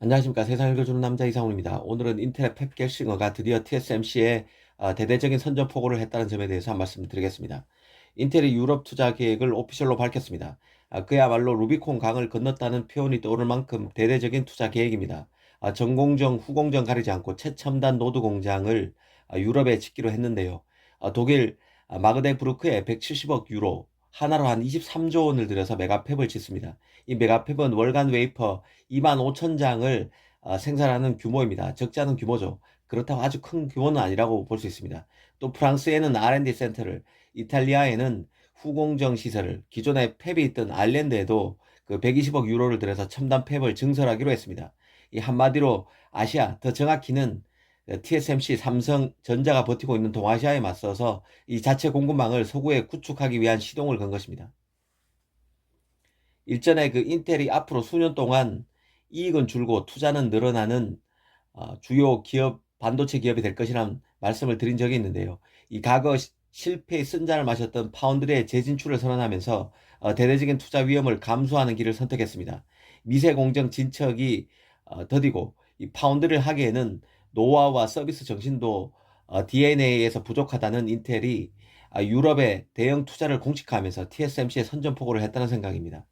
안녕하십니까. 세상을 읽어주는 남자 이상훈입니다. 오늘은 인텔의 펩 겔싱어가 드디어 TSMC에 대대적인 선전포고를 했다는 점에 대해서 한 말씀 드리겠습니다. 인텔이 유럽 투자 계획을 오피셜로 밝혔습니다. 그야말로 루비콘 강을 건넜다는 표현이 떠오를 만큼 대대적인 투자 계획입니다. 전공정, 후공정 가리지 않고 최첨단 노드 공장을 유럽에 짓기로 했는데요. 독일 마그데부르크에 170억 유로, 하나로 한 23조 원을 들여서 메가팹을 짓습니다. 이 메가팹은 월간 웨이퍼 2만 5천 장을 생산하는 규모입니다. 적지 않은 규모죠. 그렇다고 아주 큰 규모는 아니라고 볼 수 있습니다. 또 프랑스에는 R&D 센터를, 이탈리아에는 후공정 시설을, 기존에 팹이 있던 아일랜드에도 그 120억 유로를 들여서 첨단 팹을 증설하기로 했습니다. 이 한마디로 아시아, 더 정확히는 TSMC, 삼성전자가 버티고 있는 동아시아에 맞서서 이 자체 공급망을 서구에 구축하기 위한 시동을 건 것입니다. 일전에 그 인텔이 앞으로 수년 동안 이익은 줄고 투자는 늘어나는 주요 기업, 반도체 기업이 될 것이라는 말씀을 드린 적이 있는데요. 이 과거 실패의 쓴잔을 마셨던 파운드리의 재진출을 선언하면서 대대적인 투자 위험을 감수하는 길을 선택했습니다. 미세 공정 진척이 더디고 이 파운드를 하기에는 노하우와 서비스 정신도 DNA에서 부족하다는 인텔이 유럽의 대형 투자를 공식화하면서 TSMC에 선전포고를 했다는 생각입니다.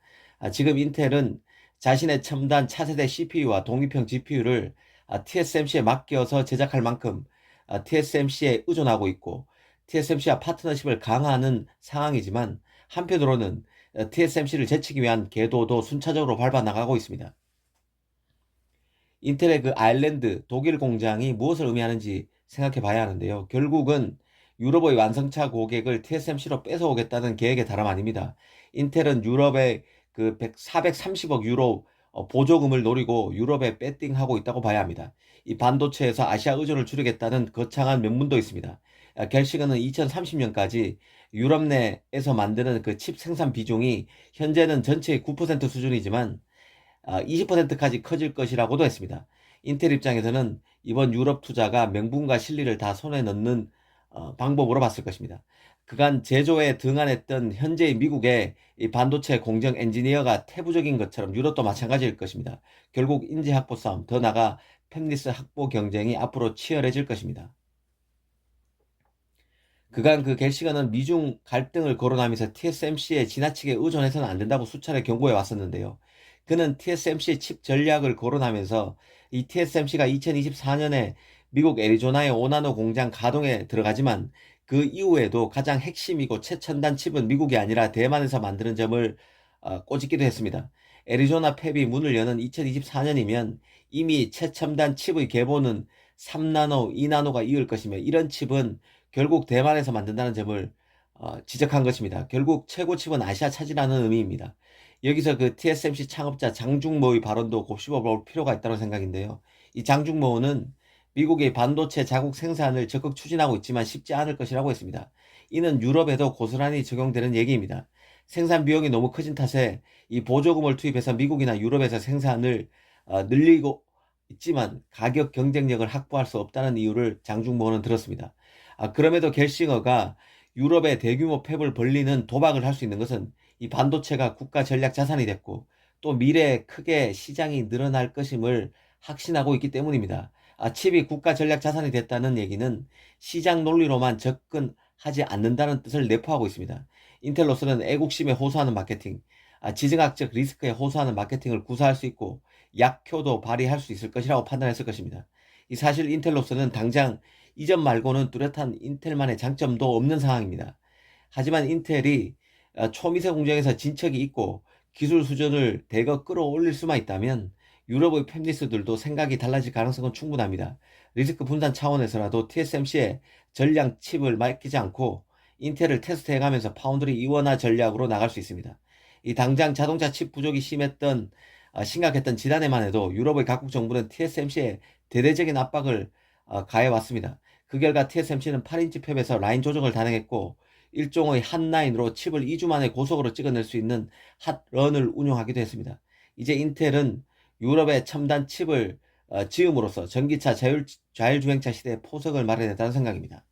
지금 인텔은 자신의 첨단 차세대 CPU와 독립형 GPU를 TSMC에 맡겨서 제작할 만큼 TSMC에 의존하고 있고 TSMC와 파트너십을 강화하는 상황이지만 한편으로는 TSMC를 제치기 위한 궤도도 순차적으로 밟아 나가고 있습니다. 인텔의 그 아일랜드 독일 공장이 무엇을 의미하는지 생각해 봐야 하는데요. 결국은 유럽의 완성차 고객을 TSMC로 뺏어오겠다는 계획의 다름 아닙니다. 인텔은 유럽의 그 430억 유로 보조금을 노리고 유럽에 배팅하고 있다고 봐야 합니다. 이 반도체에서 아시아 의존을 줄이겠다는 거창한 면문도 있습니다. 갤시그는 2030년까지 유럽 내에서 만드는 그 칩 생산 비중이 현재는 전체의 9% 수준이지만 20%까지 커질 것이라고도 했습니다. 인텔 입장에서는 이번 유럽 투자가 명분과 실리를 다 손에 넣는 방법으로 봤을 것입니다. 그간 제조에 등한했던 현재의 미국의 이 반도체 공정 엔지니어가 태부적인 것처럼 유럽도 마찬가지일 것입니다. 결국 인재 확보 싸움, 더 나아가 팹리스 확보 경쟁이 앞으로 치열해질 것입니다. 그간 그 갤시가는 미중 갈등을 거론하면서 TSMC에 지나치게 의존해서는 안 된다고 수차례 경고해 왔었는데요. 그는 TSMC의 칩 전략을 거론하면서 이 TSMC가 2024년에 미국 애리조나의 오나노 공장 가동에 들어가지만 그 이후에도 가장 핵심이고 최첨단 칩은 미국이 아니라 대만에서 만드는 점을 꼬집기도 했습니다. 애리조나 팹이 문을 여는 2024년이면 이미 최첨단 칩의 계보는 3나노, 2나노가 이을 것이며 이런 칩은 결국 대만에서 만든다는 점을 지적한 것입니다. 결국 최고 칩은 아시아 차지라는 의미입니다. 여기서 그 TSMC 창업자 장중모의 발언도 곱씹어 볼 필요가 있다는 생각인데요. 이 장중모는 미국의 반도체 자국 생산을 적극 추진하고 있지만 쉽지 않을 것이라고 했습니다. 이는 유럽에도 고스란히 적용되는 얘기입니다. 생산 비용이 너무 커진 탓에 이 보조금을 투입해서 미국이나 유럽에서 생산을 늘리고 있지만 가격 경쟁력을 확보할 수 없다는 이유를 장중모는 들었습니다. 그럼에도 겔싱어가 유럽의 대규모 팹을 벌리는 도박을 할 수 있는 것은 이 반도체가 국가 전략 자산이 됐고 또 미래에 크게 시장이 늘어날 것임을 확신하고 있기 때문입니다. 칩이 국가 전략 자산이 됐다는 얘기는 시장 논리로만 접근하지 않는다는 뜻을 내포하고 있습니다. 인텔로서는 애국심에 호소하는 마케팅, 지정학적 리스크에 호소하는 마케팅을 구사할 수 있고 약효도 발휘할 수 있을 것이라고 판단했을 것입니다. 이 사실 인텔로서는 당장 이점 말고는 뚜렷한 인텔만의 장점도 없는 상황입니다. 하지만 인텔이 초미세 공정에서 진척이 있고 기술 수준을 대거 끌어올릴 수만 있다면 유럽의 팹리스들도 생각이 달라질 가능성은 충분합니다. 리스크 분산 차원에서라도 TSMC에 전량 칩을 맡기지 않고 인텔을 테스트해가면서 파운드리 이원화 전략으로 나갈 수 있습니다. 이 당장 자동차 칩 부족이 심각했던 지난해만 해도 유럽의 각국 정부는 TSMC에 대대적인 압박을 가해왔습니다. 그 결과 TSMC는 8인치 팹에서 라인 조정을 단행했고 일종의 핫라인으로 칩을 2주 만에 고속으로 찍어낼 수 있는 핫런을 운용하기도 했습니다. 이제 인텔은 유럽의 첨단 칩을 지음으로써 전기차 자율주행차 시대의 포석을 마련했다는 생각입니다.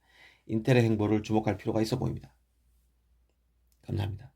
인텔의 행보를 주목할 필요가 있어 보입니다. 감사합니다.